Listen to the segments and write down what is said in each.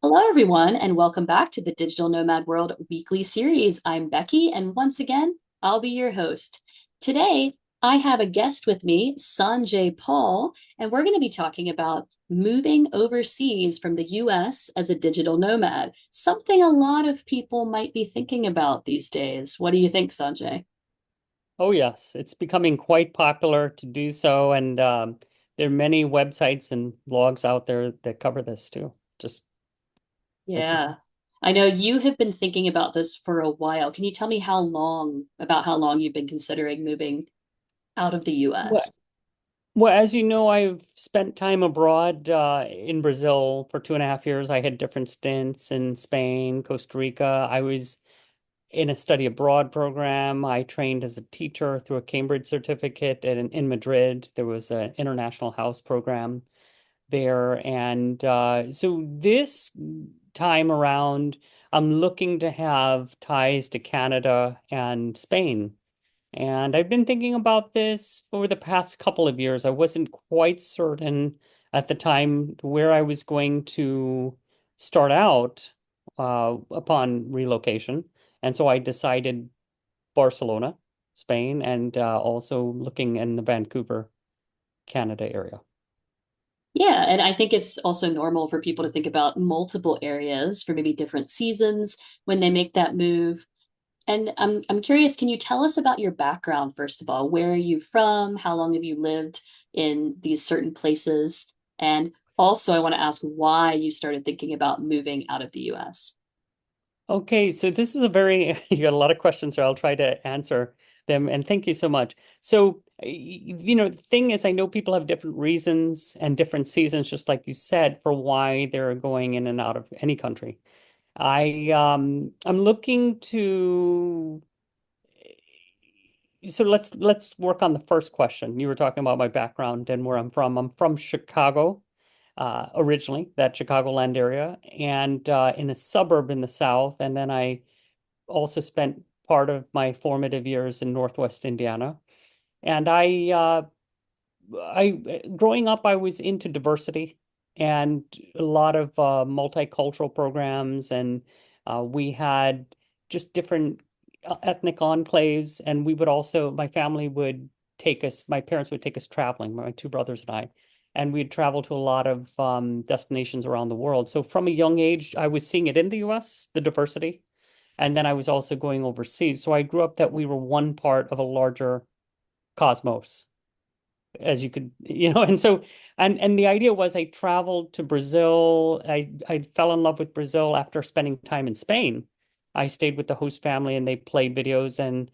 Hello, everyone, and welcome back to the Digital Nomad World weekly series. I'm Becky, and once again, I'll be your host. Today, I have a guest with me, Sanjay Paul, and we're going to be talking about moving overseas from the US as a digital nomad, something a lot of people might be thinking about these days. What do you think, Sanjay? Oh, yes, it's becoming quite popular to do so. And there are many websites and blogs out there that cover this too, just like you Yeah. said. I know you have been thinking about this for a while. Can you tell me about how long you've been considering moving out of the Well, US? well, as you know, I've spent time abroad in Brazil for 2.5 years. I had different stints in Spain, Costa Rica. I was in a study abroad program. I trained as a teacher through a Cambridge certificate in Madrid. There was an international house program there. And so this time around, I'm looking to have ties to Canada and Spain. And I've been thinking about this over the past couple of years. I wasn't quite certain at the time where I was going to start out upon relocation. And so I decided Barcelona, Spain, and also looking in the Vancouver, Canada area. Yeah, and I think it's also normal for people to think about multiple areas for maybe different seasons when they make that move. And I'm curious, can you tell us about your background first of all? Where are you from? How long have you lived in these certain places? And also, I want to ask why you started thinking about moving out of the US. Okay, so this is a very, you got a lot of questions here. I'll try to answer them, and thank you so much. So, the thing is, I know people have different reasons and different seasons, just like you said, for why they're going in and out of any country. I'm looking to, so let's work on the first question. You were talking about my background and where I'm from. I'm from Chicago, originally, that Chicagoland area, and in a suburb in the South, and then I also spent part of my formative years in Northwest Indiana. And growing up, I was into diversity and a lot of multicultural programs, and we had just different ethnic enclaves. And we would also, my family would take us, my parents would take us traveling, my two brothers and I. And we'd travel to a lot of destinations around the world. So from a young age, I was seeing it in the US, the diversity. And then I was also going overseas. So I grew up that we were one part of a larger cosmos, as you could, and so and the idea was I traveled to Brazil. I fell in love with Brazil after spending time in Spain. I stayed with the host family and they played videos, and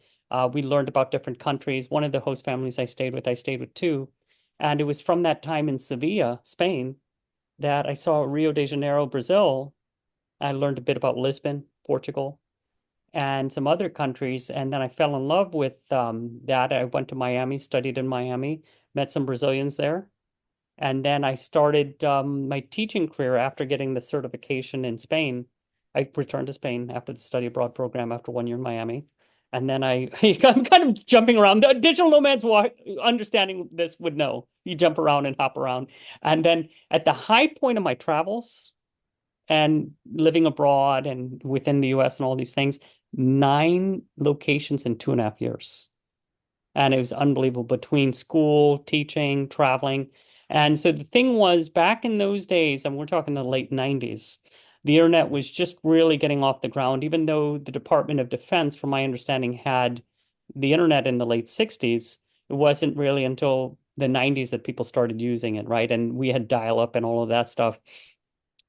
we learned about different countries. One of the host families I stayed with two. And it was from that time in Sevilla, Spain, that I saw Rio de Janeiro, Brazil. I learned a bit about Lisbon, Portugal, and some other countries. And then I fell in love with that. I went to Miami, studied in Miami, met some Brazilians there. And then I started my teaching career after getting the certification in Spain. I returned to Spain after the study abroad program after 1 year in Miami. And then I'm kind of jumping around. The digital nomads understanding this would know. You jump around and hop around. And then at the high point of my travels, and living abroad and within the US and all these things, 9 locations in 2.5 years. And it was unbelievable between school, teaching, traveling. And so the thing was, back in those days, and we're talking the late 90s, the internet was just really getting off the ground, even though the Department of Defense, from my understanding, had the internet in the late 60s. It wasn't really until the 90s that people started using it, right? And we had dial-up and all of that stuff.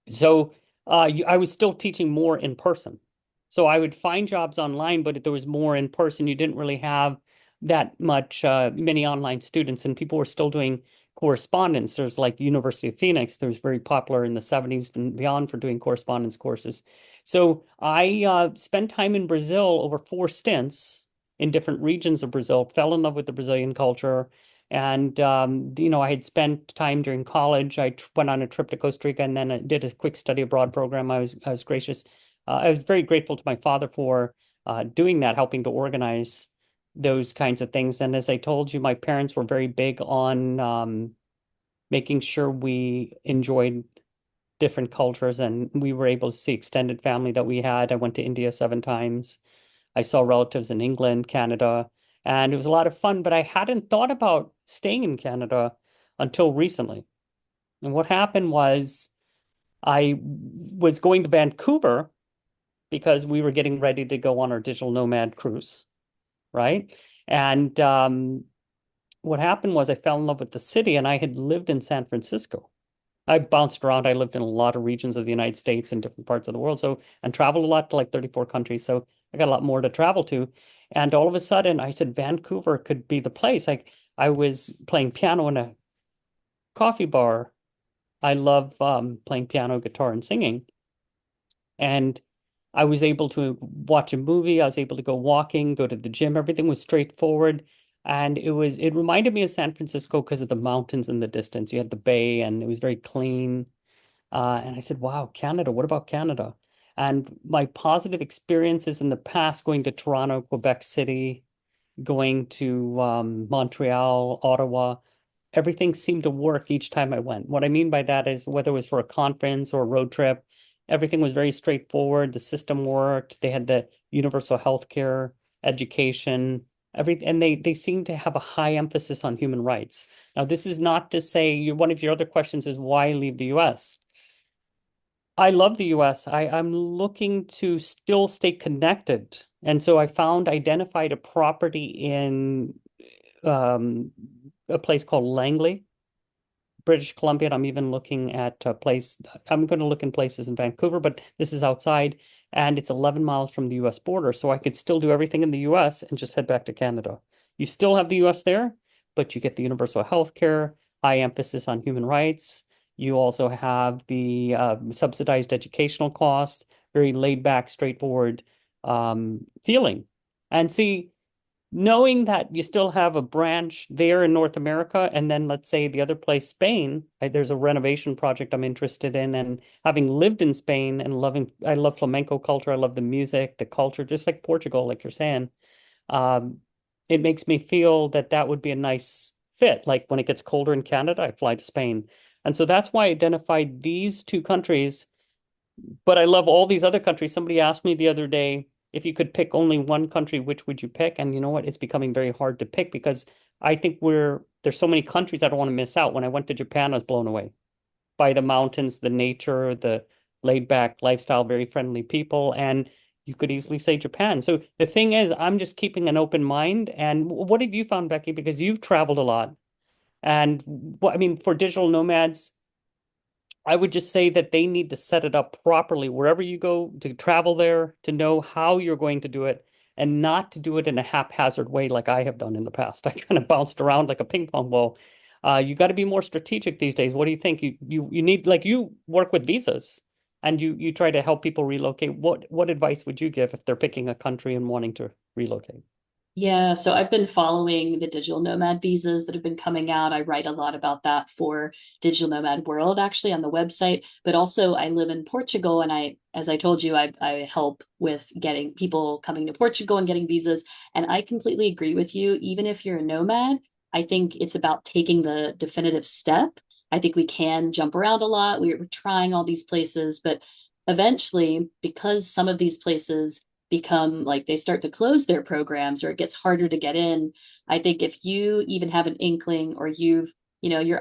So I was still teaching more in person. So I would find jobs online, but there was more in person. You didn't really have that much, many online students, and people were still doing correspondence. There's like the University of Phoenix, that was very popular in the 70s and beyond for doing correspondence courses. So I spent time in Brazil over 4 stints in different regions of Brazil, fell in love with the Brazilian culture. And I had spent time during college. Went on a trip to Costa Rica and then I did a quick study abroad program. I was gracious. I was very grateful to my father for doing that, helping to organize those kinds of things. And as I told you, my parents were very big on making sure we enjoyed different cultures, and we were able to see extended family that we had. I went to India 7 times. I saw relatives in England, Canada, and it was a lot of fun, but I hadn't thought about staying in Canada until recently. And what happened was I was going to Vancouver because we were getting ready to go on our digital nomad cruise, right? And what happened was I fell in love with the city, and I had lived in San Francisco. I bounced around. I lived in a lot of regions of the United States and different parts of the world. So, and traveled a lot to like 34 countries. So I got a lot more to travel to. And all of a sudden I said Vancouver could be the place. Like I was playing piano in a coffee bar. I love playing piano, guitar, and singing. And I was able to watch a movie. I was able to go walking, go to the gym. Everything was straightforward. And it reminded me of San Francisco because of the mountains in the distance. You had the bay and it was very clean. And I said, wow, Canada, what about Canada? And my positive experiences in the past going to Toronto, Quebec City, going to Montreal, Ottawa, everything seemed to work each time I went. What I mean by that is whether it was for a conference or a road trip, everything was very straightforward. The system worked. They had the universal health care, education, and they seem to have a high emphasis on human rights. Now, this is not to say one of your other questions is why leave the US? I love the US. I'm looking to still stay connected. And so identified a property in um, a place called Langley, British Columbia. And I'm even looking at a place, I'm going to look in places in Vancouver, but this is outside and it's 11 miles from the US border. So I could still do everything in the US and just head back to Canada. You still have the US there, but you get the universal health care, high emphasis on human rights. You also have the subsidized educational costs, very laid back, straightforward feeling. And see, knowing that you still have a branch there in North America, and then let's say the other place, Spain, there's a renovation project I'm interested in, and having lived in Spain and I love flamenco culture, I love the music, the culture, just like Portugal, like you're saying. Um, it makes me feel that that would be a nice fit. Like when it gets colder in Canada, I fly to Spain. And so that's why I identified these two countries, but I love all these other countries. Somebody asked me the other day, if you could pick only one country, which would you pick? And you know what? It's becoming very hard to pick because I think there's so many countries I don't want to miss out. When I went to Japan, I was blown away by the mountains, the nature, the laid back lifestyle, very friendly people. And you could easily say Japan. So the thing is, I'm just keeping an open mind. And what have you found, Becky? Because you've traveled a lot. And what I mean, for digital nomads, I would just say that they need to set it up properly wherever you go to travel there, to know how you're going to do it and not to do it in a haphazard way like I have done in the past. I kind of bounced around like a ping pong ball. You got to be more strategic these days. What do you think? You need, like, you work with visas and you try to help people relocate. What advice would you give if they're picking a country and wanting to relocate? Yeah, so I've been following the digital nomad visas that have been coming out. I write a lot about that for Digital Nomad World actually on the website, but also I live in Portugal and as I told you, I help with getting people coming to Portugal and getting visas. And I completely agree with you. Even if you're a nomad, I think it's about taking the definitive step. I think we can jump around a lot. We're trying all these places, but eventually, because some of these places become like they start to close their programs or it gets harder to get in. I think if you even have an inkling or you're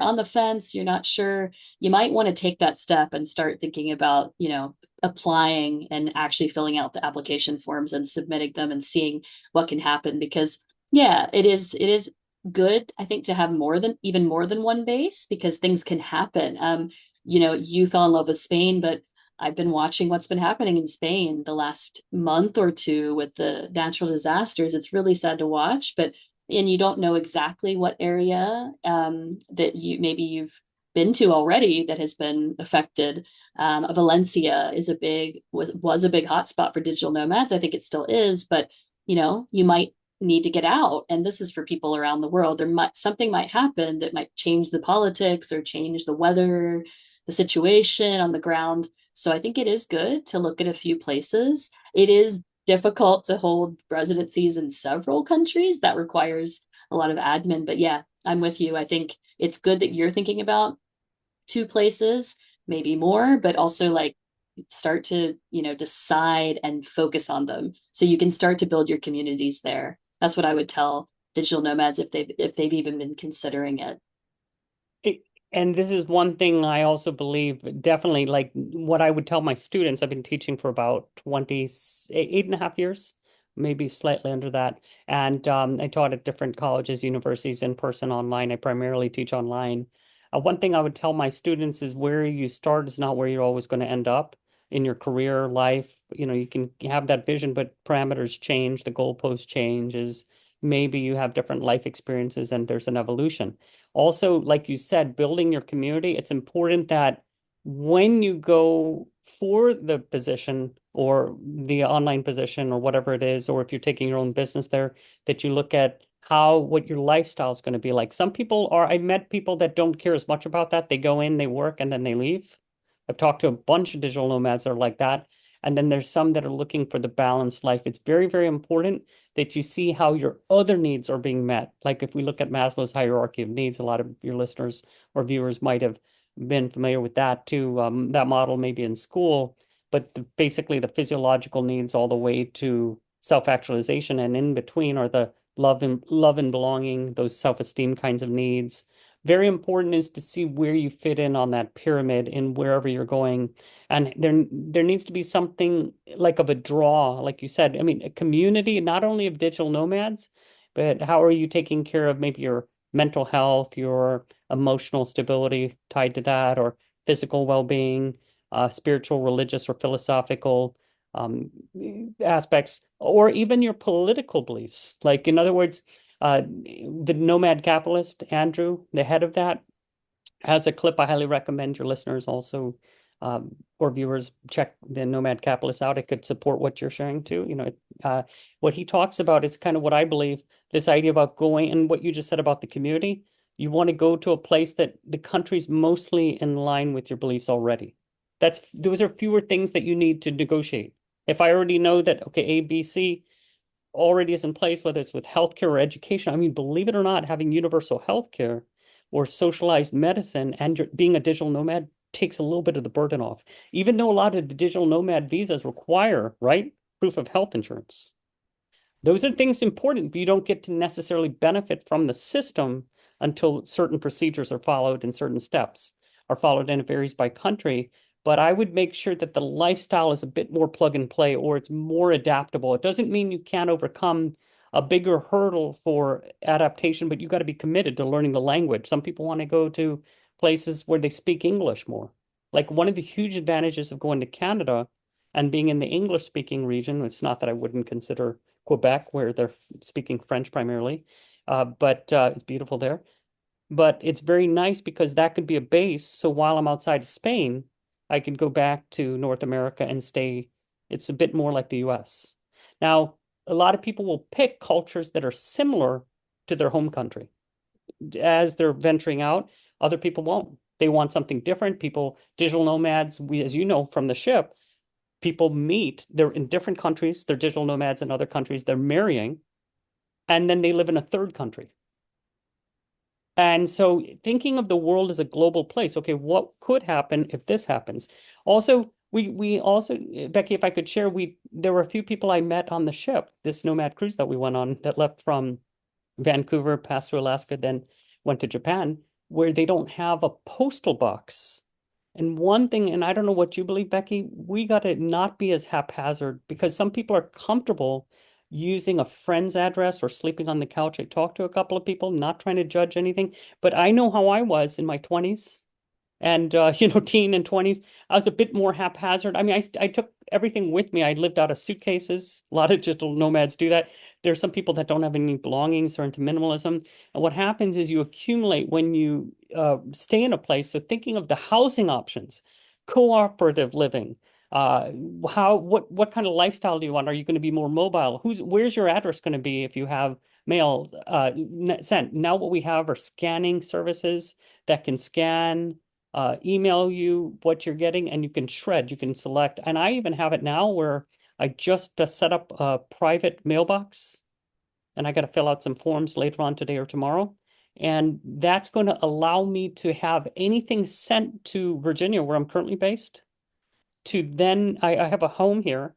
on the fence, you're not sure, you might want to take that step and start thinking about, applying and actually filling out the application forms and submitting them and seeing what can happen because yeah, it is good I think to have more than one base because things can happen. You fell in love with Spain, but I've been watching what's been happening in Spain the last month or two with the natural disasters. It's really sad to watch, but and you don't know exactly what area that you've been to already that has been affected. Valencia was a big hotspot for digital nomads. I think it still is, but you might need to get out, and this is for people around the world. Something might happen that might change the politics or change the weather, the situation on the ground. So I think it is good to look at a few places. It is difficult to hold residencies in several countries. That requires a lot of admin. But yeah, I'm with you. I think it's good that you're thinking about two places. maybe more, but also like start to, decide and focus on them so you can start to build your communities there. That's what I would tell digital nomads if they've even been considering it. It, and this is one thing I also believe definitely like what I would tell my students. I've been teaching for about 8.5 years, maybe slightly under that. And I taught at different colleges, universities, in person, online. I primarily teach online. One thing I would tell my students is where you start is not where you're always going to end up in your career life. You can have that vision, but parameters change, the goalposts change, is maybe you have different life experiences and there's an evolution. Also, like you said, building your community, it's important that when you go for the position or the online position or whatever it is, or if you're taking your own business there, that you look at what your lifestyle is going to be like. Some people are, I met people that don't care as much about that. They go in, they work, and then they leave. I've talked to a bunch of digital nomads that are like that. And then there's some that are looking for the balanced life. It's very, very important that you see how your other needs are being met. Like if we look at Maslow's hierarchy of needs, a lot of your listeners or viewers might have been familiar with that too. That model maybe in school, but basically the physiological needs all the way to self-actualization, and in between are the love and belonging, those self-esteem kinds of needs. Very important is to see where you fit in on that pyramid in wherever you're going. And there needs to be something like of a draw, like you said. I mean, a community, not only of digital nomads, but how are you taking care of maybe your mental health, your emotional stability tied to that, or physical well-being, spiritual, religious, or philosophical aspects, or even your political beliefs. Like, in other words, the Nomad Capitalist, Andrew, the head of that, has a clip I highly recommend your listeners also or viewers check the Nomad Capitalist out. It could support what you're sharing too. What he talks about is kind of what I believe, this idea about going and what you just said about the community. You want to go to a place that the country's mostly in line with your beliefs already. Those are fewer things that you need to negotiate. If I already know that, okay, A, B, C already is in place, whether it's with healthcare or education. I mean, believe it or not, having universal healthcare or socialized medicine and being a digital nomad takes a little bit of the burden off. Even though a lot of the digital nomad visas require, right, proof of health insurance. Those are things important, but you don't get to necessarily benefit from the system until certain procedures are followed and certain steps are followed, and it varies by country. But I would make sure that the lifestyle is a bit more plug and play or it's more adaptable. It doesn't mean you can't overcome a bigger hurdle for adaptation, but you got to be committed to learning the language. Some people want to go to places where they speak English more. Like one of the huge advantages of going to Canada and being in the English speaking region, it's not that I wouldn't consider Quebec, where they're speaking French primarily, but it's beautiful there. But it's very nice because that could be a base. So while I'm outside of Spain, I could go back to North America and stay. It's a bit more like the US. Now, a lot of people will pick cultures that are similar to their home country as they're venturing out. Other people won't. They want something different. Digital nomads, as you know from the ship, people meet. They're in different countries. They're digital nomads in other countries. They're marrying, and then they live in a third country. And so thinking of the world as a global place, okay, what could happen if this happens? Also, we also, Becky, if I could share, there were a few people I met on the ship, this Nomad cruise that we went on that left from Vancouver, passed through Alaska, then went to Japan, where they don't have a postal box. And one thing, and I don't know what you believe, Becky, we got to not be as haphazard because some people are comfortable using a friend's address or sleeping on the couch. I talked to a couple of people, not trying to judge anything, but I know how I was in my 20s and teen and 20s. I was a bit more haphazard. I mean, I took everything with me. I lived out of suitcases. A lot of digital nomads do that. There's some people that don't have any belongings or into minimalism. And what happens is you accumulate when you stay in a place. So thinking of the housing options, cooperative living. What kind of lifestyle do you want? Are you going to be more mobile? Where's your address going to be if you have mail sent? Now what we have are scanning services that can scan email you what you're getting, and you can shred, you can select. And I even have it now where I just set up a private mailbox and I got to fill out some forms later on today or tomorrow. And that's going to allow me to have anything sent to Virginia, where I'm currently based, to then I have a home here,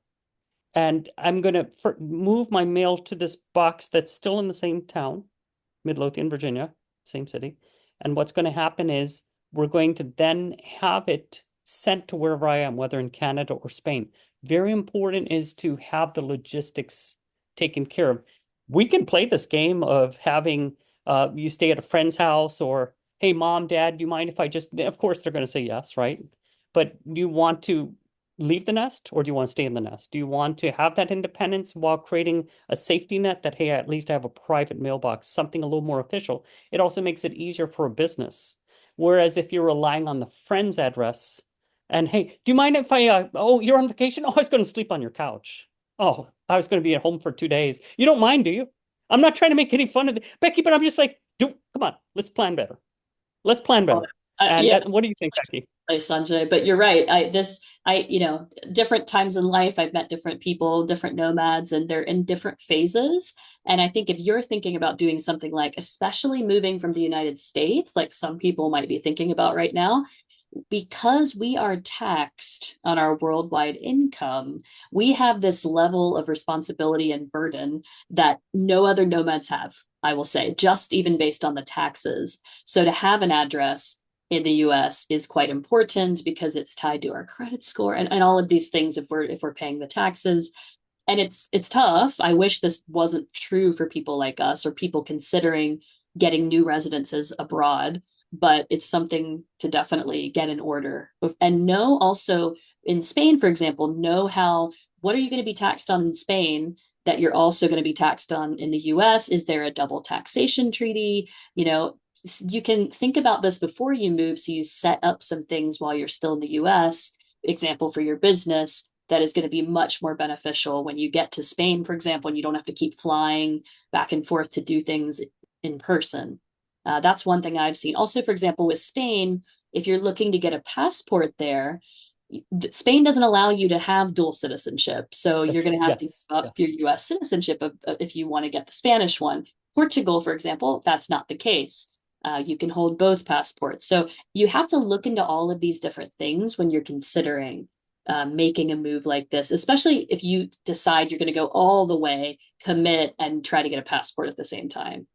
and I'm going to move my mail to this box that's still in the same town, Midlothian, Virginia, same city. And what's going to happen is we're going to then have it sent to wherever I am, whether in Canada or Spain. Very important is to have the logistics taken care of. We can play this game of having you stay at a friend's house, or hey, mom, dad, do you mind if I just, of course, they're going to say yes, right? But do you want to leave the nest, or do you want to stay in the nest? Do you want to have that independence while creating a safety net that, hey, at least I have a private mailbox, something a little more official? It also makes it easier for a business. Whereas if you're relying on the friend's address and, hey, do you mind if oh, you're on vacation? Oh, I was going to sleep on your couch. Oh, I was going to be at home for 2 days. You don't mind, do you? I'm not trying to make any fun of it, Becky, but I'm just like, come on, let's plan better. Let's plan better. And Yeah, what do you think, Becky? Sanjay, but you're right. Different times in life, I've met different people, different nomads, and they're in different phases. And I think if you're thinking about doing something like, especially moving from the United States, like some people might be thinking about right now, because we are taxed on our worldwide income, we have this level of responsibility and burden that no other nomads have, I will say, just even based on the taxes. So to have an address in the US is quite important because it's tied to our credit score and all of these things if we're paying the taxes. And it's tough. I wish this wasn't true for people like us or people considering getting new residences abroad, but it's something to definitely get in order. And know also in Spain, for example, know how, what are you going to be taxed on in Spain that you're also going to be taxed on in the US? Is there a double taxation treaty? You can think about this before you move, so you set up some things while you're still in the US, example for your business, that is going to be much more beneficial when you get to Spain, for example, and you don't have to keep flying back and forth to do things in person. That's one thing I've seen. Also, for example, with Spain, if you're looking to get a passport there, Spain doesn't allow you to have dual citizenship. So you're That's going right. to have to give Yes, up your yes. US citizenship if you want to get the Spanish one. Portugal, for example, that's not the case. You can hold both passports. So you have to look into all of these different things when you're considering making a move like this, especially if you decide you're going to go all the way, commit, and try to get a passport at the same time.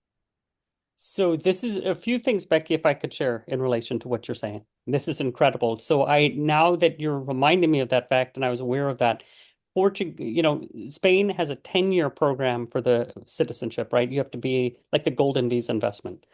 So this is a few things, Becky, if I could share in relation to what you're saying. This is incredible. So now that you're reminding me of that fact, and I was aware of that, Portugal, Spain has a 10-year program for the citizenship, right? You have to be like the golden visa investment.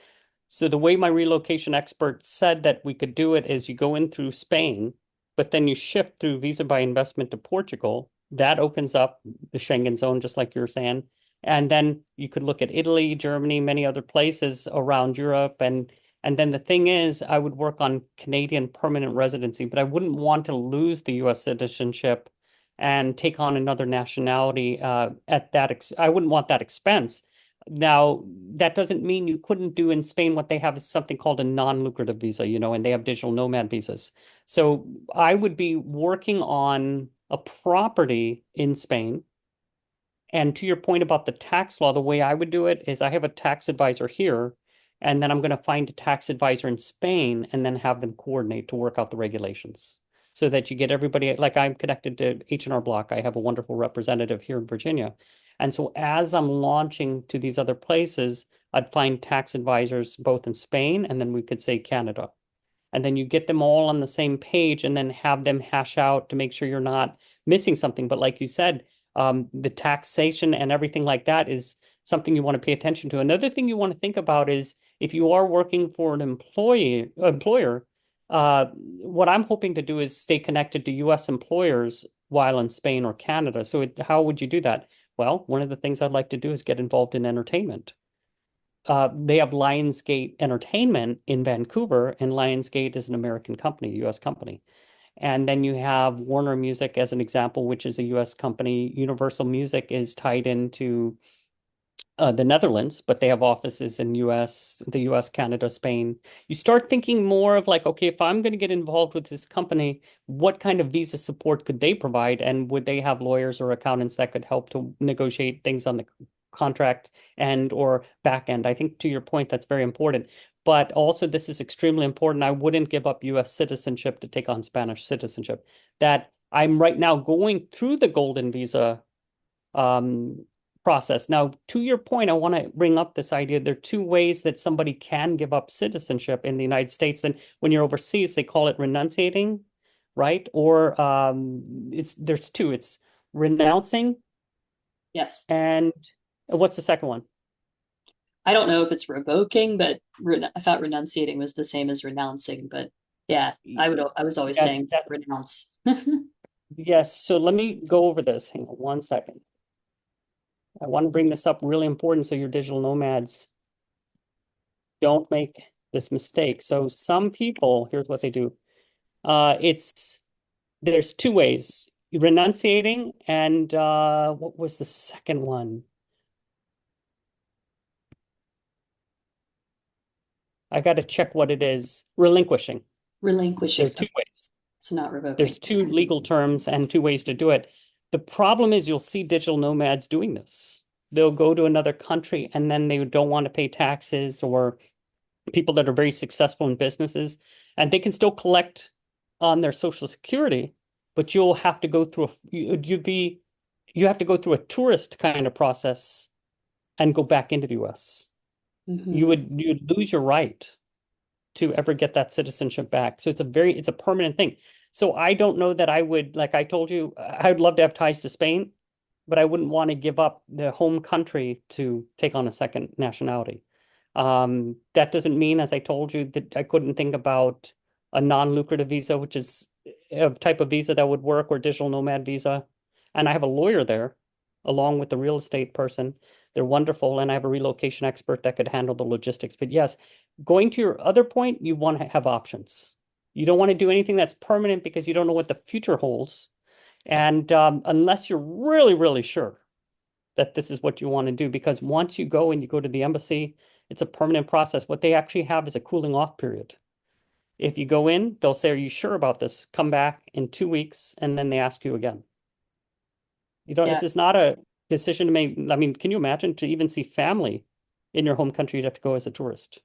So the way my relocation expert said that we could do it is you go in through Spain, but then you shift through visa by investment to Portugal. That opens up the Schengen zone, just like you were saying. And then you could look at Italy, Germany, many other places around Europe. And then the thing is, I would work on Canadian permanent residency, but I wouldn't want to lose the US citizenship and take on another nationality at that ex I wouldn't want that expense. Now, that doesn't mean you couldn't do in Spain. What they have is something called a non-lucrative visa, and they have digital nomad visas. So I would be working on a property in Spain. And to your point about the tax law, the way I would do it is I have a tax advisor here, and then I'm going to find a tax advisor in Spain and then have them coordinate to work out the regulations so that you get everybody. Like I'm connected to H&R Block. I have a wonderful representative here in Virginia. And so as I'm launching to these other places, I'd find tax advisors both in Spain and then we could say Canada. And then you get them all on the same page and then have them hash out to make sure you're not missing something. But like you said, the taxation and everything like that is something you want to pay attention to. Another thing you want to think about is if you are working for an employer, what I'm hoping to do is stay connected to US employers while in Spain or Canada. So how would you do that? Well, one of the things I'd like to do is get involved in entertainment. They have Lionsgate Entertainment in Vancouver, and Lionsgate is an American company, a US company. And then you have Warner Music as an example, which is a US company. Universal Music is tied into the Netherlands, but they have offices in the US, Canada, Spain. You start thinking more of like, okay, if I'm going to get involved with this company, what kind of visa support could they provide? And would they have lawyers or accountants that could help to negotiate things on the contract and or back end. I think to your point, that's very important. But also, this is extremely important. I wouldn't give up US citizenship to take on Spanish citizenship. That I'm right now going through the golden visa um, process. Now, to your point, I want to bring up this idea. There are two ways that somebody can give up citizenship in the United States. And when you're overseas, they call it renunciating, right? Or there's two. It's renouncing Yes. and what's the second one? I don't know if it's revoking, but I thought renunciating was the same as renouncing. But yeah, I was always Yeah, saying renounce. yes. So let me go over this. Hang on one second. I want to bring this up really important so your digital nomads don't make this mistake. So some people, here's what they do. It's there's two ways, renunciating and what was the second one? I got to check what it is. Relinquishing. There are Relinquishing. two Okay, ways. so not revoking. There's two legal terms and two ways to do it. The problem is you'll see digital nomads doing this. They'll go to another country and then they don't want to pay taxes, or people that are very successful in businesses, and they can still collect on their social security, but you'll have to go through you have to go through a tourist kind of process and go back into the US. Hmm. You'd lose your right to ever get that citizenship back. So it's a permanent thing. So I don't know that I would, like I told you, I would love to have ties to Spain, but I wouldn't want to give up the home country to take on a second nationality. That doesn't mean, as I told you, that I couldn't think about a non-lucrative visa, which is a type of visa that would work, or digital nomad visa. And I have a lawyer there, along with the real estate person. They're wonderful, and I have a relocation expert that could handle the logistics. But yes, going to your other point, you want to have options. You don't want to do anything that's permanent because you don't know what the future holds. And unless you're really, really sure that this is what you want to do, because once you go and you go to the embassy, it's a permanent process. What they actually have is a cooling off period. If you go in, they'll say, "Are you sure about this? Come back in 2 weeks," and then they ask you again. You don't, Yeah. this is not a decision to make. I mean, can you imagine to even see family in your home country, you'd have to go as a tourist?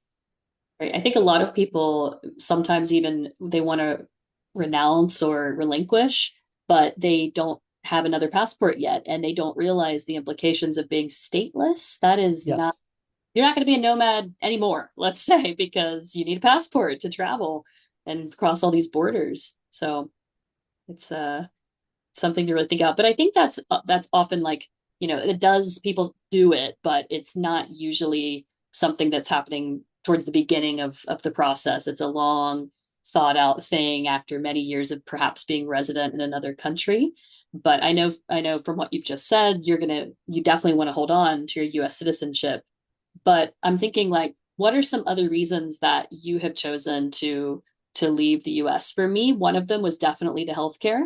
Right. I think a lot of people sometimes even they want to renounce or relinquish, but they don't have another passport yet, and they don't realize the implications of being stateless. That is not, Yes. you're not going to be a nomad anymore, let's say, because you need a passport to travel and cross all these borders. So it's something to really think about. But I think that's often like, it does, people do it, but it's not usually something that's happening towards the beginning of the process. It's a long thought out thing after many years of perhaps being resident in another country. But I know from what you've just said, you definitely want to hold on to your US citizenship. But I'm thinking, like, what are some other reasons that you have chosen to leave the US? For me, one of them was definitely the healthcare.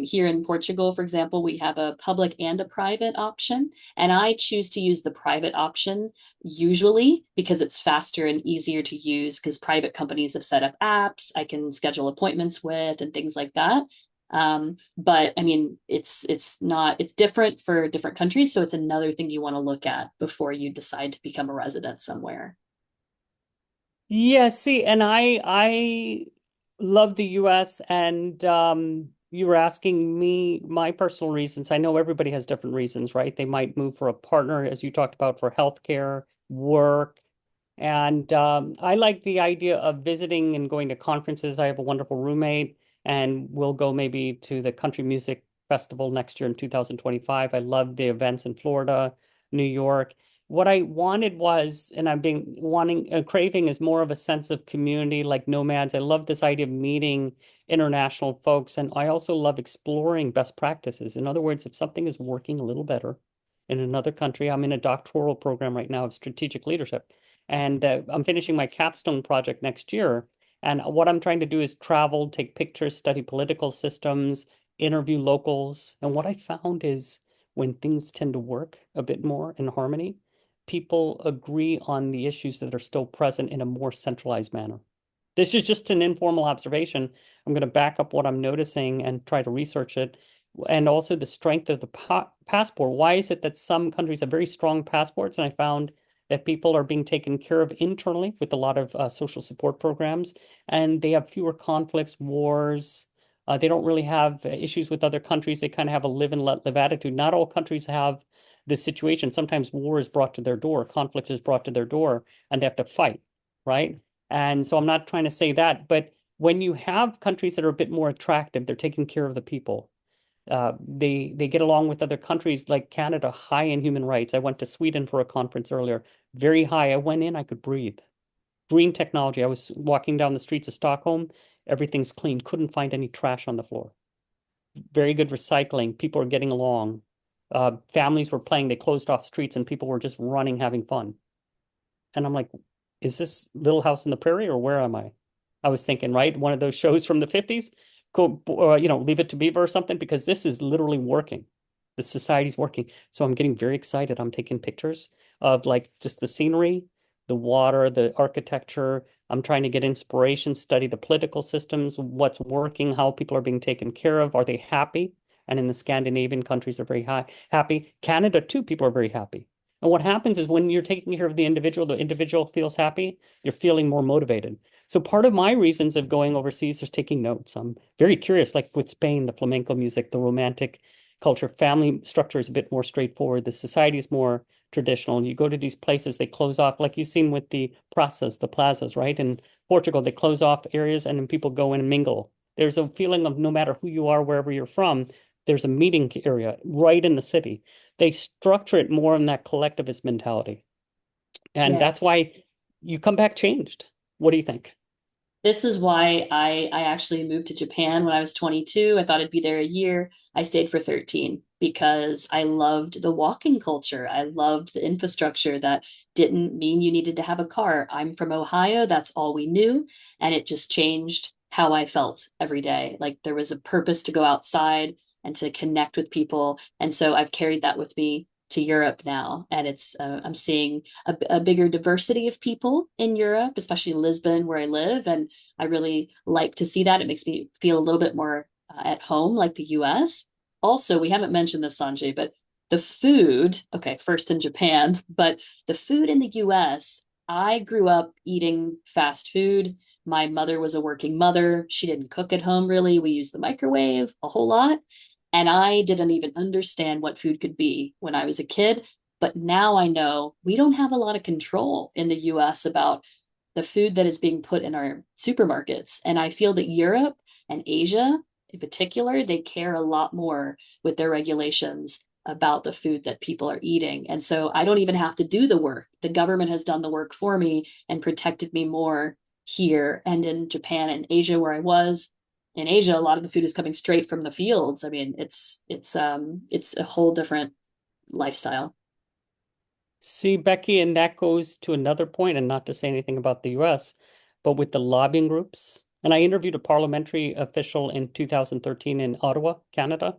Here in Portugal, for example, we have a public and a private option, and I choose to use the private option usually because it's faster and easier to use because private companies have set up apps I can schedule appointments with and things like that. But I mean, it's different for different countries, so it's another thing you want to look at before you decide to become a resident somewhere. Yeah, see, and I love the US, and you were asking me my personal reasons. I know everybody has different reasons, right? They might move for a partner, as you talked about, for healthcare, work. And I like the idea of visiting and going to conferences. I have a wonderful roommate, and we'll go maybe to the Country Music Festival next year in 2025. I love the events in Florida, New York. What I wanted was, and I've been wanting, craving is more of a sense of community like nomads. I love this idea of meeting international folks, and I also love exploring best practices. In other words, if something is working a little better in another country, I'm in a doctoral program right now of strategic leadership, and I'm finishing my capstone project next year. And what I'm trying to do is travel, take pictures, study political systems, interview locals. And what I found is when things tend to work a bit more in harmony, people agree on the issues that are still present in a more centralized manner. This is just an informal observation. I'm going to back up what I'm noticing and try to research it. and also the strength of the passport. Why is it that some countries have very strong passports? And I found that people are being taken care of internally with a lot of social support programs, and they have fewer conflicts, wars. They don't really have issues with other countries. They kind of have a live and let live attitude. Not all countries have this situation. Sometimes war is brought to their door, conflicts is brought to their door, and they have to fight, right? And so I'm not trying to say that, but when you have countries that are a bit more attractive, they're taking care of the people. They get along with other countries like Canada, high in human rights. I went to Sweden for a conference earlier, very high. I went in, I could breathe. Green technology. I was walking down the streets of Stockholm. Everything's clean. Couldn't find any trash on the floor. Very good recycling. People are getting along. Families were playing. They closed off streets and people were just running, having fun. And I'm like, is this Little House on the Prairie or where am I? I was thinking, right? One of those shows from the 50s, cool, Leave It to Beaver or something, because this is literally working. The society's working. So I'm getting very excited. I'm taking pictures of like just the scenery, the water, the architecture. I'm trying to get inspiration, study the political systems, what's working, how people are being taken care of. Are they happy? And in the Scandinavian countries, they're very happy. Canada, too, people are very happy. And what happens is when you're taking care of the individual feels happy, you're feeling more motivated. So part of my reasons of going overseas is taking notes. I'm very curious, like with Spain, the flamenco music, the romantic culture, family structure is a bit more straightforward. The society is more traditional. And you go to these places, they close off, like you've seen with the plazas, right? In Portugal, they close off areas and then people go in and mingle. There's a feeling of no matter who you are, wherever you're from, there's a meeting area right in the city. They structure it more in that collectivist mentality. And Yeah. that's why you come back changed. What do you think? This is why I actually moved to Japan when I was 22. I thought I'd be there a year. I stayed for 13 because I loved the walking culture. I loved the infrastructure that didn't mean you needed to have a car. I'm from Ohio, that's all we knew, and it just changed how I felt every day. Like there was a purpose to go outside and to connect with people. And so I've carried that with me to Europe now, and it's I'm seeing a bigger diversity of people in Europe, especially Lisbon, where I live, and I really like to see that. It makes me feel a little bit more at home, like the U.S. Also, we haven't mentioned this, Sanjay, but the food. Okay, first in Japan, but the food in the U.S. I grew up eating fast food. My mother was a working mother. She didn't cook at home really. We used the microwave a whole lot. And I didn't even understand what food could be when I was a kid. But now I know we don't have a lot of control in the US about the food that is being put in our supermarkets. And I feel that Europe and Asia in particular, they care a lot more with their regulations about the food that people are eating. And so I don't even have to do the work. The government has done the work for me and protected me more here and in Japan and Asia where I was. In Asia, a lot of the food is coming straight from the fields. I mean, it's a whole different lifestyle. See, Becky, and that goes to another point, and not to say anything about the US, but with the lobbying groups. And I interviewed a parliamentary official in 2013 in Ottawa, Canada,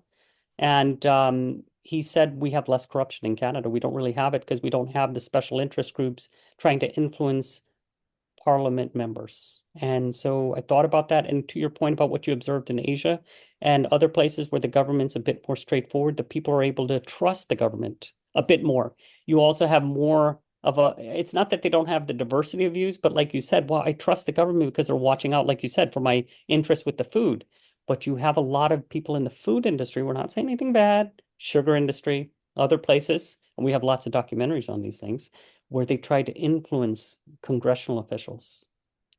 and he said we have less corruption in Canada. We don't really have it because we don't have the special interest groups trying to influence parliament members. And so I thought about that. And to your point about what you observed in Asia and other places where the government's a bit more straightforward, the people are able to trust the government a bit more. You also have more of a, it's not that they don't have the diversity of views, but like you said, well, I trust the government because they're watching out, like you said, for my interest with the food. But you have a lot of people in the food industry. We're not saying anything bad, sugar industry, other places, and we have lots of documentaries on these things where they try to influence congressional officials.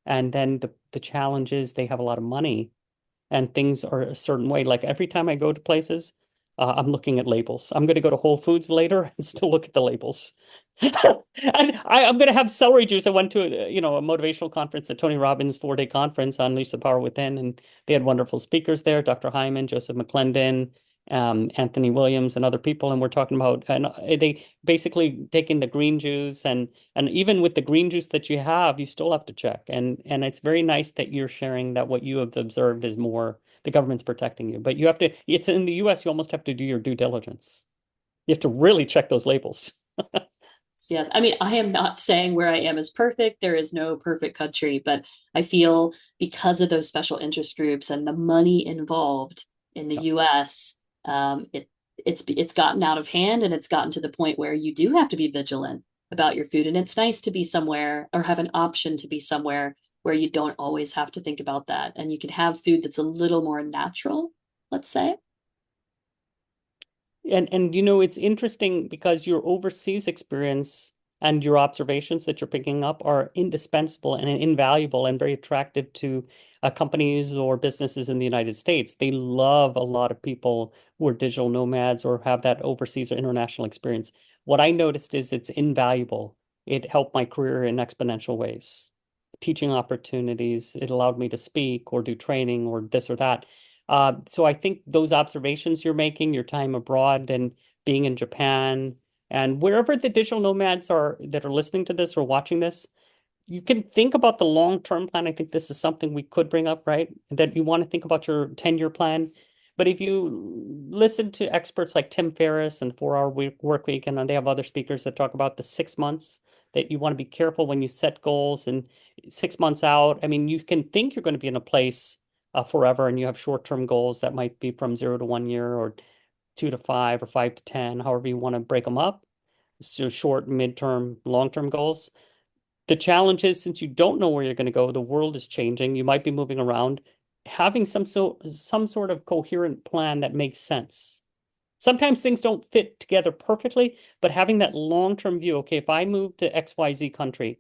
And then the challenge is they have a lot of money and things are a certain way. Like every time I go to places, I'm looking at labels. I'm going to go to Whole Foods later and still look at the labels. And I'm going to have celery juice. I went to a motivational conference, the Tony Robbins 4-day conference on Unleash the Power Within, and they had wonderful speakers there, Dr. Hyman, Joseph McClendon, Anthony Williams, and other people. And we're talking about, and they basically taking the green juice, and even with the green juice that you have, you still have to check. And it's very nice that you're sharing that what you have observed is more the government's protecting you. But you have to, it's in the US, you almost have to do your due diligence. You have to really check those labels. Yes. I mean, I am not saying where I am is perfect. There is no perfect country, but I feel because of those special interest groups and the money involved in the Yeah. US, It's gotten out of hand, and it's gotten to the point where you do have to be vigilant about your food. And it's nice to be somewhere or have an option to be somewhere where you don't always have to think about that. And you can have food that's a little more natural, let's say. And it's interesting because your overseas experience and your observations that you're picking up are indispensable and invaluable and very attractive to companies or businesses in the United States. They love a lot of people who are digital nomads or have that overseas or international experience. What I noticed is it's invaluable. It helped my career in exponential ways. Teaching opportunities, it allowed me to speak or do training or this or that. So I think those observations you're making, your time abroad and being in Japan and wherever the digital nomads are that are listening to this or watching this, you can think about the long-term plan. I think this is something we could bring up, right? That you want to think about your 10-year plan. But if you listen to experts like Tim Ferriss and 4 Hour Work Week, and they have other speakers that talk about the 6 months that you want to be careful when you set goals and 6 months out. I mean, you can think you're going to be in a place forever, and you have short-term goals that might be from 0 to 1 year or 2 to 5 or 5 to 10, however you want to break them up. So short, midterm, long-term goals. The challenge is since you don't know where you're going to go, the world is changing, you might be moving around, having some sort of coherent plan that makes sense. Sometimes things don't fit together perfectly, but having that long-term view, okay, if I move to XYZ country,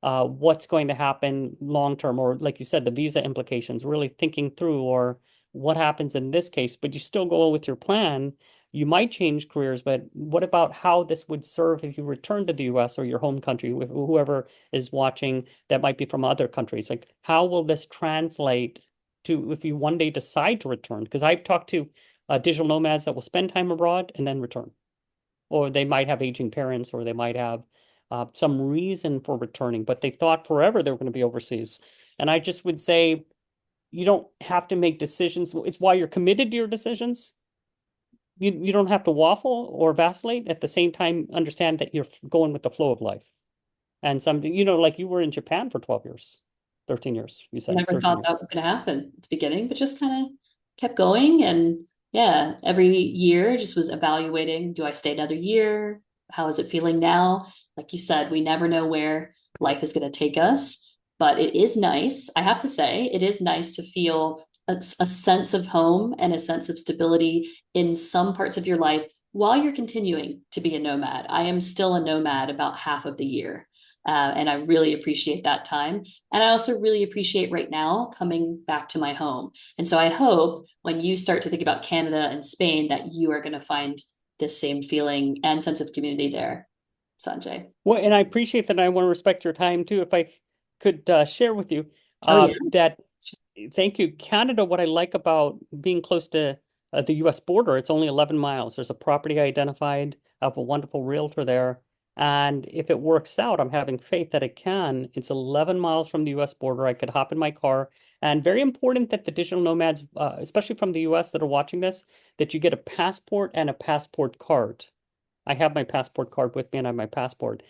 what's going to happen long term, or like you said, the visa implications, really thinking through, or what happens in this case, but you still go with your plan. You might change careers, but what about how this would serve if you return to the US or your home country, with whoever is watching that might be from other countries? Like, how will this translate to if you one day decide to return? Because I've talked to digital nomads that will spend time abroad and then return, or they might have aging parents, or they might have some reason for returning, but they thought forever they were going to be overseas. And I just would say you don't have to make decisions. It's why you're committed to your decisions. You don't have to waffle or vacillate. At the same time, understand that you're going with the flow of life. And like you were in Japan for 12 years, 13 years, you said Never 13 thought that years. was going to happen at the beginning, but just kind of kept going. And yeah, every year just was evaluating, do I stay another year? How is it feeling now? Like you said, we never know where life is going to take us, but it is nice. I have to say, it is nice to feel a sense of home and a sense of stability in some parts of your life while you're continuing to be a nomad. I am still a nomad about half of the year. And I really appreciate that time. And I also really appreciate right now coming back to my home. And so I hope when you start to think about Canada and Spain that you are going to find this same feeling and sense of community there, Sanjay. Well, and I appreciate that. I want to respect your time too. If I could share with you Oh, yeah. that thank you. Canada, what I like about being close to the US border, it's only 11 miles. There's a property identified. I have a wonderful realtor there. And if it works out, I'm having faith that it can. It's 11 miles from the US border. I could hop in my car. And very important that the digital nomads, especially from the US that are watching this, that you get a passport and a passport card. I have my passport card with me and I have my passport.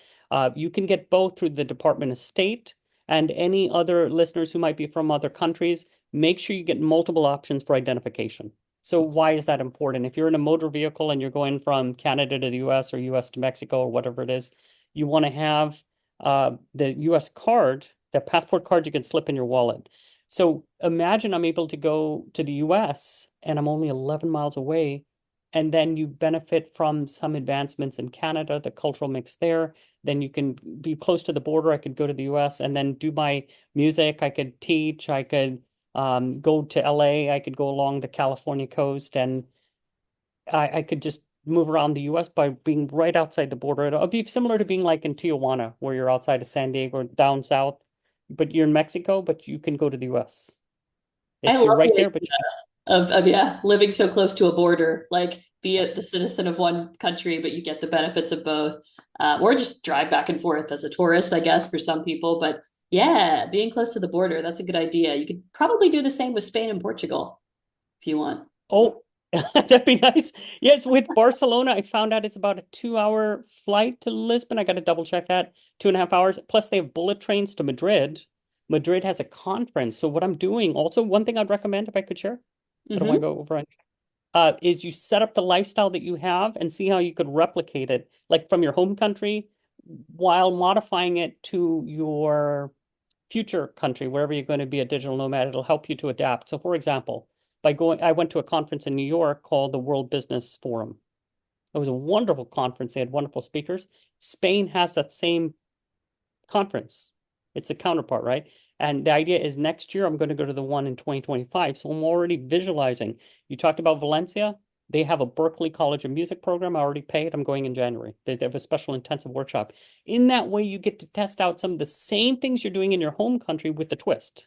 You can get both through the Department of State, and any other listeners who might be from other countries, make sure you get multiple options for identification. So why is that important? If you're in a motor vehicle and you're going from Canada to the US or US to Mexico or whatever it is, you want to have the US card, that passport card you can slip in your wallet. So imagine I'm able to go to the US and I'm only 11 miles away, and then you benefit from some advancements in Canada, the cultural mix there. Then you can be close to the border. I could go to the US and then do my music. I could teach. I could go to LA. I could go along the California coast, and I could just move around the US by being right outside the border. It'll be similar to being like in Tijuana, where you're outside of San Diego, down south, but you're in Mexico, but you can go to the US. I It's love you're right the there, but idea of yeah, living so close to a border, like be it the citizen of one country, but you get the benefits of both, or just drive back and forth as a tourist, I guess, for some people. But yeah, being close to the border, that's a good idea. You could probably do the same with Spain and Portugal if you want. oh, that'd be nice. Yes, with Barcelona, I found out it's about a 2 hour flight to Lisbon. I got to double check that. 2.5 hours. Plus, they have bullet trains to Madrid. Madrid has a conference. So what I'm doing, also one thing I'd recommend if I could share, I don't want Hmm. to go over. is you set up the lifestyle that you have and see how you could replicate it, like from your home country, while modifying it to your future country, wherever you're going to be a digital nomad. It'll help you to adapt. So, for example, I went to a conference in New York called the World Business Forum. It was a wonderful conference. They had wonderful speakers. Spain has that same conference. It's a counterpart, right? And the idea is next year I'm going to go to the one in 2025. So I'm already visualizing. You talked about Valencia. They have a Berkeley College of Music program. I already paid. I'm going in January. They have a special intensive workshop. In that way, you get to test out some of the same things you're doing in your home country with the twist.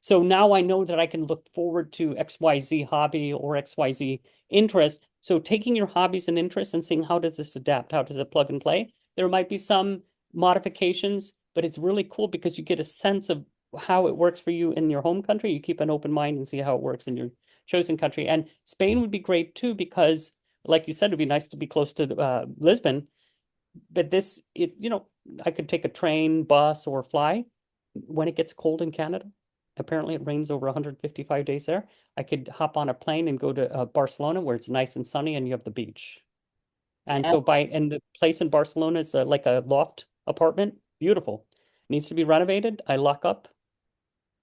So now I know that I can look forward to XYZ hobby or XYZ interest. So taking your hobbies and interests and seeing how does this adapt? How does it plug and play? There might be some modifications, but it's really cool because you get a sense of how it works for you in your home country. You keep an open mind and see how it works in your chosen country. And Spain would be great too, because like you said, it'd be nice to be close to Lisbon. But I could take a train, bus, or fly when it gets cold in Canada. Apparently, it rains over 155 days there. I could hop on a plane and go to Barcelona, where it's nice and sunny and you have the beach. And Yeah. so and the place in Barcelona is like a loft apartment, beautiful. Needs to be renovated. I lock up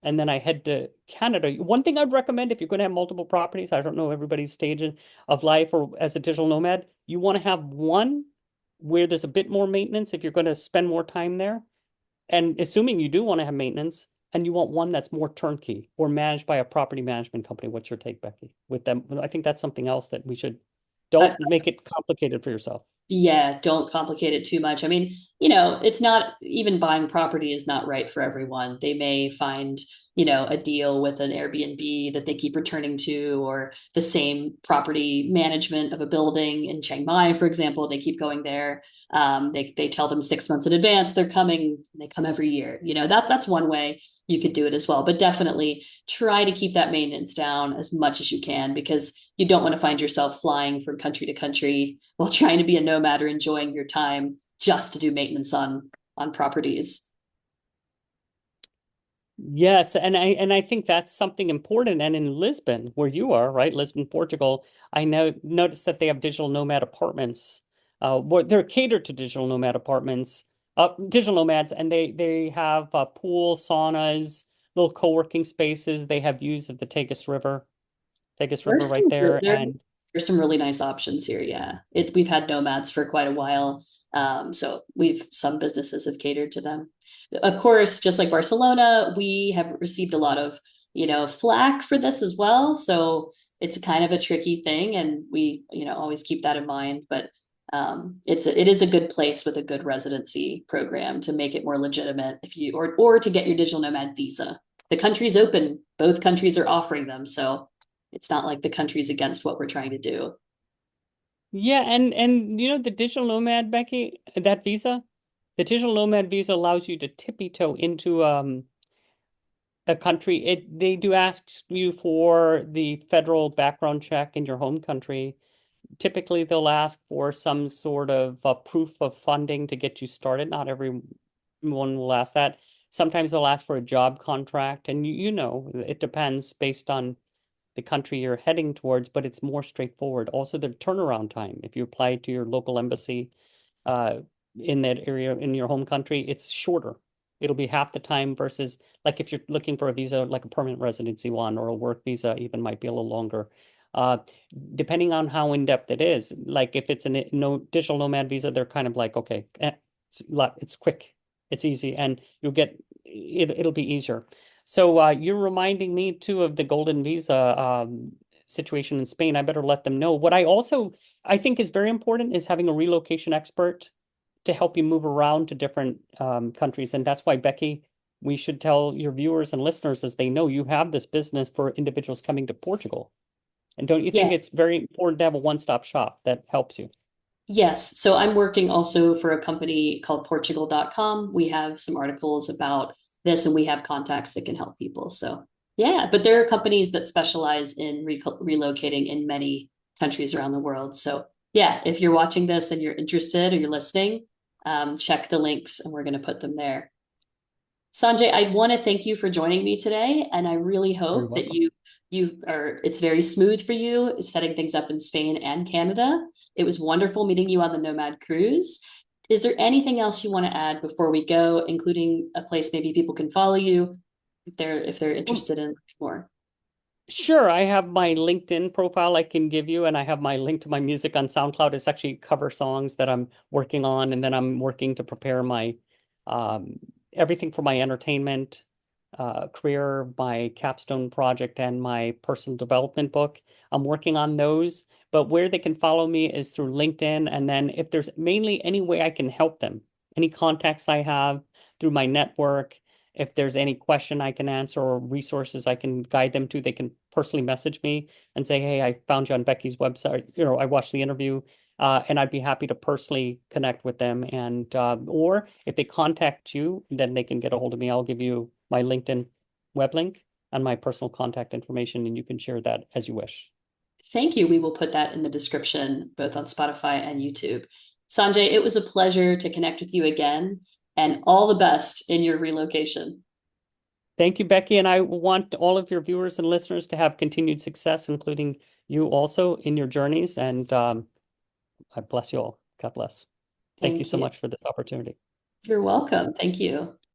and then I head to Canada. One thing I'd recommend if you're going to have multiple properties, I don't know everybody's stage of life or as a digital nomad, you want to have one where there's a bit more maintenance if you're going to spend more time there. And assuming you do want to have maintenance, and you want one that's more turnkey or managed by a property management company. What's your take, Becky, with them? I think that's something else that we should Uh, don't make it complicated for yourself. Yeah, don't complicate it too much. I mean, it's not even buying property is not right for everyone. They may find, a deal with an Airbnb that they keep returning to, or the same property management of a building in Chiang Mai, for example. They keep going there. They tell them 6 months in advance they're coming. They come every year. That's one way you could do it as well. But definitely try to keep that maintenance down as much as you can, because you don't want to find yourself flying from country to country while trying to be a nomad or enjoying your time just to do maintenance on properties. Yes, and I think that's something important. And in Lisbon, where you are, right, Lisbon, Portugal, I know noticed that they have digital nomad apartments. They're catered to digital nomad apartments, digital nomads, and they have pool, saunas, little co-working spaces. They have views of the Tagus River There's right some there, and there's some really nice options here. Yeah, we've had nomads for quite a while, so some businesses have catered to them. Of course, just like Barcelona, we have received a lot of flack for this as well. So it's kind of a tricky thing, and we always keep that in mind. But it is a good place with a good residency program to make it more legitimate if you or to get your digital nomad visa. The country's open; both countries are offering them, so it's not like the country's against what we're trying to do. yeah, and the digital nomad, Becky, the digital nomad visa allows you to tippy toe into a country. They do ask you for the federal background check in your home country. Typically, they'll ask for some sort of proof of funding to get you started. Not everyone will ask that. Sometimes they'll ask for a job contract, and it depends based on the country you're heading towards, but it's more straightforward. Also, the turnaround time, if you apply to your local embassy uh, in that area in your home country, it's shorter. It'll be half the time versus like if you're looking for a visa, like a permanent residency one or a work visa, even might be a little longer. Uh, Depending on how in depth it is, like if it's a no digital nomad visa, they're kind of like, okay, it's quick, it's easy, and it'll be easier. So you're reminding me too of the golden visa situation in Spain. I better let them know. What I think is very important is having a relocation expert to help you move around to different countries. And that's why, Becky, we should tell your viewers and listeners as they know you have this business for individuals coming to Portugal. And don't you think Yeah. it's very important to have a one-stop shop that helps you? Yes. So I'm working also for a company called Portugal.com. We have some articles about this, and we have contacts that can help people. So, yeah, but there are companies that specialize in relocating in many countries around the world. So, yeah, if you're watching this and you're interested or you're listening, check the links and we're going to put them there. Sanjay, I want to thank you for joining me today, and I really You're hope that welcome. you it's very smooth for you setting things up in Spain and Canada. It was wonderful meeting you on the Nomad cruise. Is there anything else you want to add before we go, including a place maybe people can follow you if they're Well, interested in more? sure, I have my LinkedIn profile I can give you, and I have my link to my music on SoundCloud. It's actually cover songs that I'm working on, and then I'm working to prepare my um, everything for my entertainment career, my capstone project, and my personal development book. I'm working on those, but where they can follow me is through LinkedIn, and then if there's mainly any way I can help them, any contacts I have through my network. If there's any question I can answer or resources I can guide them to, they can personally message me and say, "Hey, I found you on Becky's website. I watched the interview, and I'd be happy to personally connect with them." And or if they contact you, then they can get a hold of me. I'll give you my LinkedIn web link and my personal contact information, and you can share that as you wish. Thank you. We will put that in the description, both on Spotify and YouTube. Sanjay, it was a pleasure to connect with you again, and all the best in your relocation. Thank you, Becky, and I want all of your viewers and listeners to have continued success, including you also in your journeys. And I bless you all. God bless. Thank you Thank so you. much for this opportunity. You're welcome. Thank you.